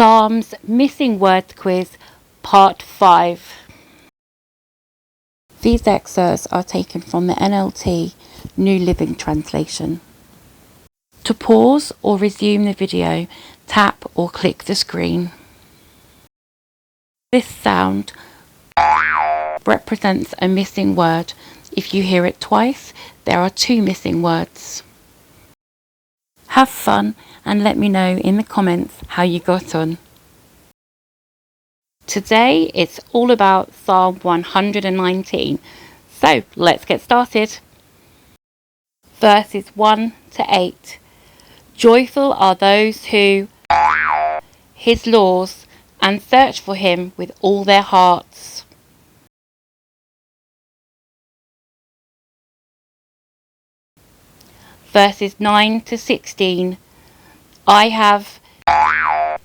Psalms Missing Words Quiz, Part 5. These excerpts are taken from the NLT New Living Translation. To pause or resume the video, tap or click the screen. This sound represents a missing word. If you hear it twice, there are 2 missing words. Have fun and let me know in the comments how you got on. Today it's all about Psalm 119, so let's get started. Verses 1 to 8. Joyful are those who his laws and search for him with all their hearts. Verses 9 to 16. I have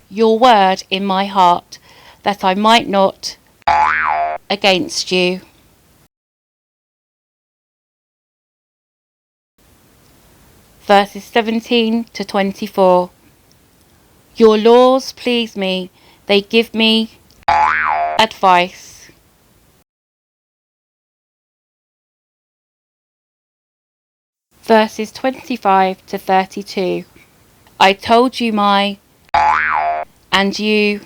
your word in my heart, that I might not against you. Verses 17 to 24. Your laws please me, they give me advice. Verses 25 to 32. I told you my and you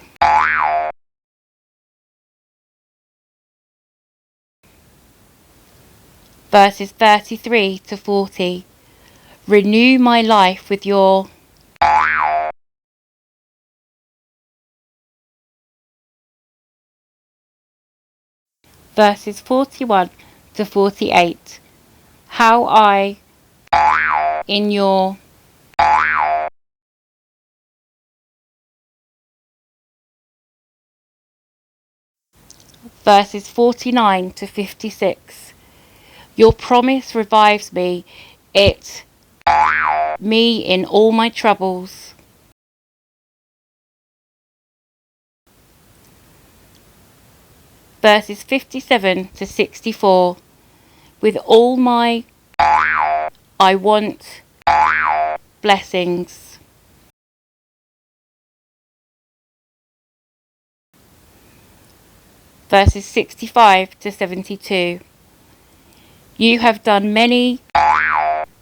Verses 33 to 40. Renew my life with your Verses 41 to 48. How I in your Verses 49 to 56. Your promise revives me, it me in all my troubles. Verses 57 to 64. With all my I want blessings. Verses 65 to 72. You have done many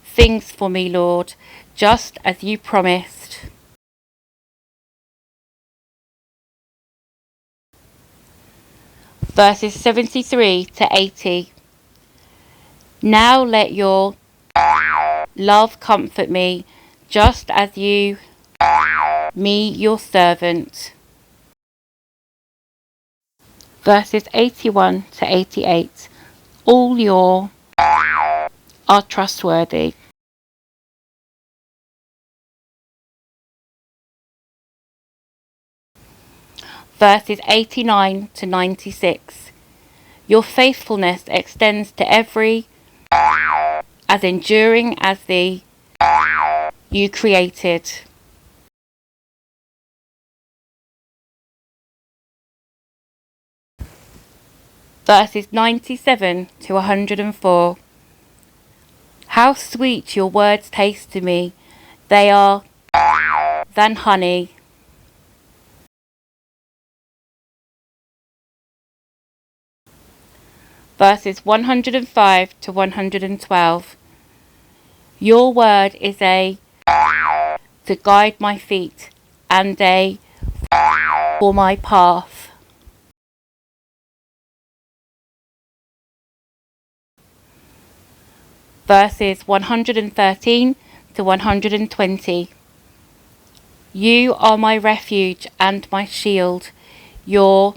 things for me, Lord, just as you promised. Verses 73 to 80. Now let your love comfort me, just as you me, your servant. Verses 81 to 88. All your are trustworthy. Verses 89 to 96. Your faithfulness extends to every, as enduring as the you created. Verses 97 to 104. How sweet your words taste to me, they are than honey. Verses 105 to 112. Your word is a to guide my feet and a for my path. Verses 113 to 120. You are my refuge and my shield. Your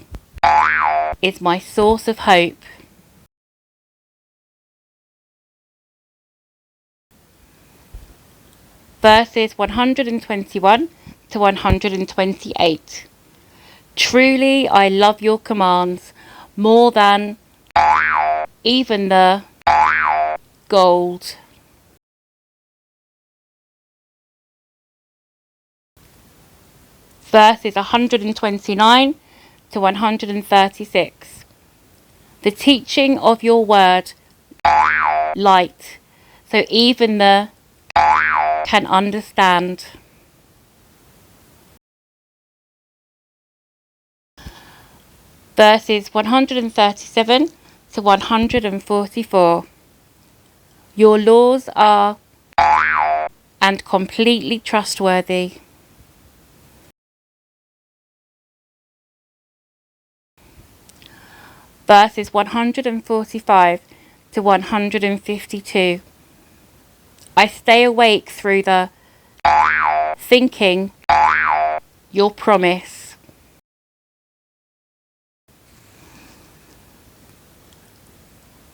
is my source of hope. Verses 121 to 128. Truly I love your commands more than even the gold. Verses 129 to 136. The teaching of your word light, so even the can understand. Verses 137 to 144. Your laws are and completely trustworthy. Verses 145 to 152. I stay awake through the thinking your promise.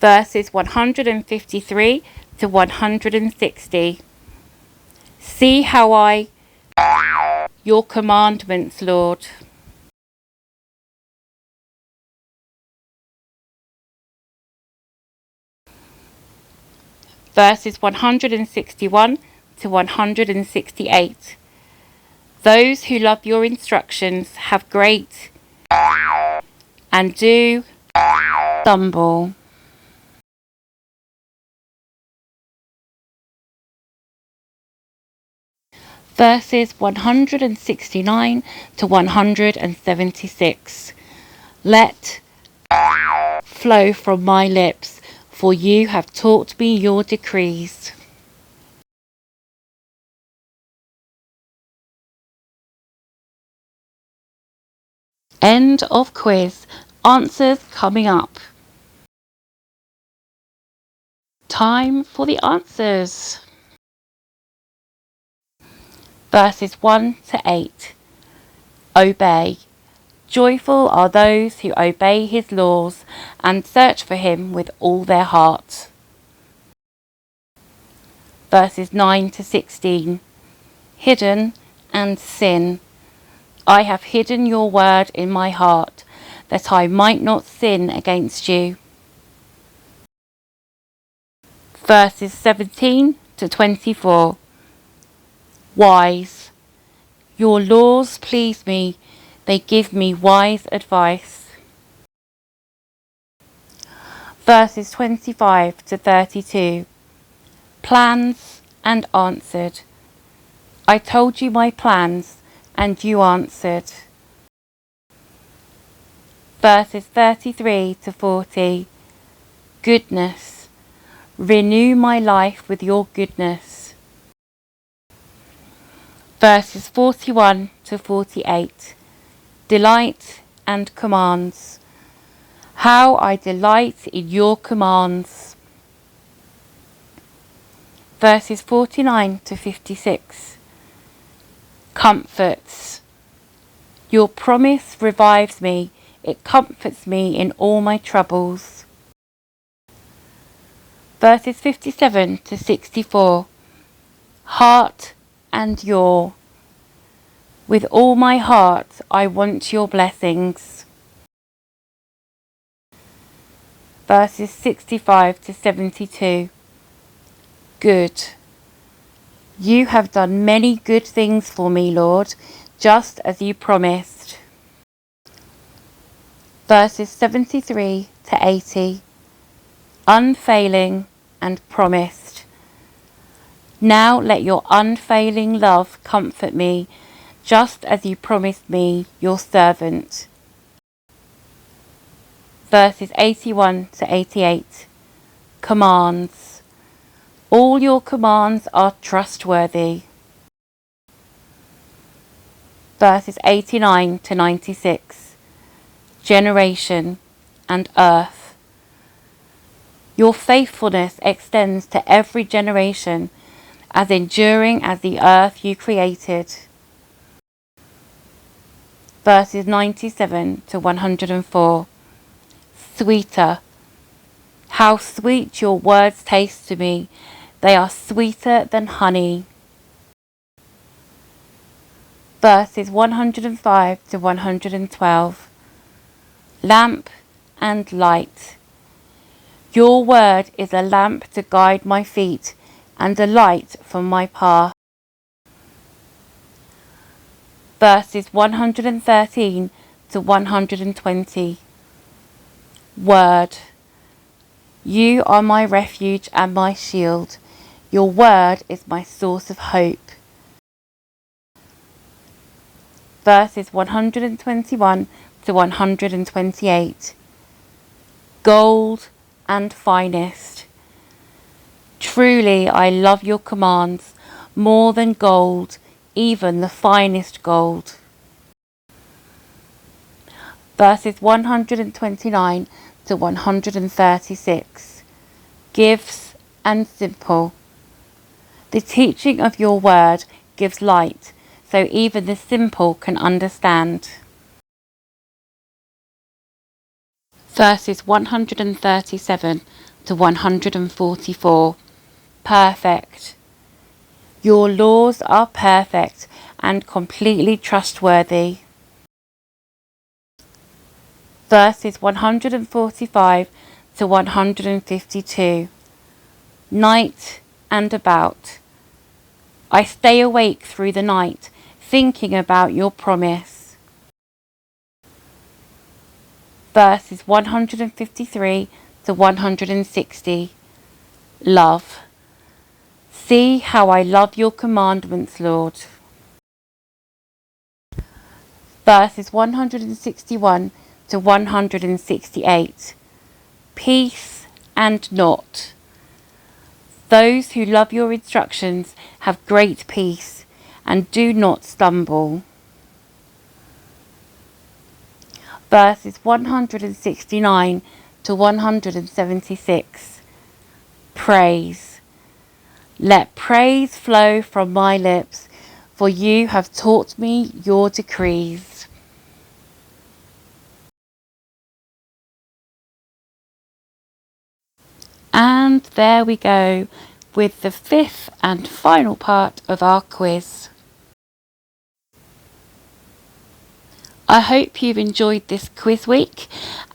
Verses 153 to 160. See how I your commandments, Lord. Verses 161 to 168. Those who love your instructions have great and do stumble. Verses 169 to 176. Let flow from my lips, for you have taught me your decrees. End of quiz. Answers coming up. Time for the answers. Verses 1 to 8. Obey. Joyful are those who obey his laws and search for him with all their heart. Verses 9 to 16. Hidden and sin. I have hidden your word in my heart, that I might not sin against you. Verses 17 to 24. Wise. Your laws please me, they give me wise advice. Verses 25 to 32. Plans and answered. I told you my plans, and you answered. Verses 33 to 40. Goodness. Renew my life with your goodness. Verses 41 to 48. Delight and commands. How I delight in your commands. Verses 49 to 56. Comforts. Your promise revives me, it comforts me in all my troubles. Verses 57 to 64. Heart and your. With all my heart I want your blessings. Verses 65 to 72. Good. You have done many good things for me, Lord, just as you promised. Verses 73 to 80. Unfailing and promised. Now let your unfailing love comfort me, just as you promised me, your servant. Verses 81 to 88. Commands. All your commands are trustworthy. Verses 89 to 96. Generation and earth. Your faithfulness extends to every generation, as enduring as the earth you created. Verses 97 to 104. Sweeter. How sweet your words taste to me. They are sweeter than honey. Verses 105 to 112. Lamp and light. Your word is a lamp to guide my feet and a light for my path. Verses 113 to 120. Word. You are my refuge and my shield. Your word is my source of hope. Verses 121 to 128. Gold and finest. Truly I love your commands more than gold, even the finest gold. Verses 129 to 136. Gifts and simple. The teaching of your word gives light, so even the simple can understand. Verses 137 to 144. Perfect. Your laws are perfect and completely trustworthy. Verses 145 to 152. Night and about. I stay awake through the night, thinking about your promise. Verses 153 to 160. Love. See how I love your commandments, Lord. Verses 161 to 168. Peace and not. Those who love your instructions have great peace and do not stumble. Verses 169 to 176. Praise. Let praise flow from my lips, for you have taught me your decrees. And there we go with the fifth and final part of our quiz. I hope you've enjoyed this quiz week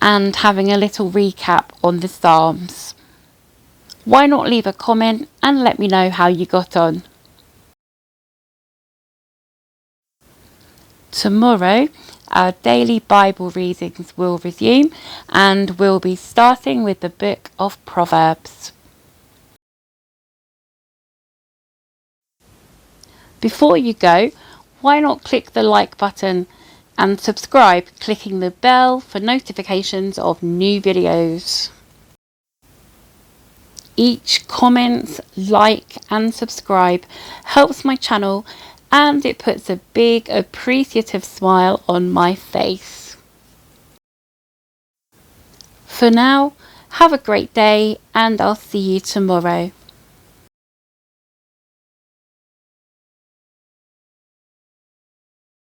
and having a little recap on the Psalms. Why not leave a comment and let me know how you got on? Tomorrow, our daily Bible readings will resume and we'll be starting with the book of Proverbs. Before you go, why not click the like button and subscribe, clicking the bell for notifications of new videos. Each comment, like and subscribe helps my channel and it puts a big appreciative smile on my face. For now, have a great day and I'll see you tomorrow.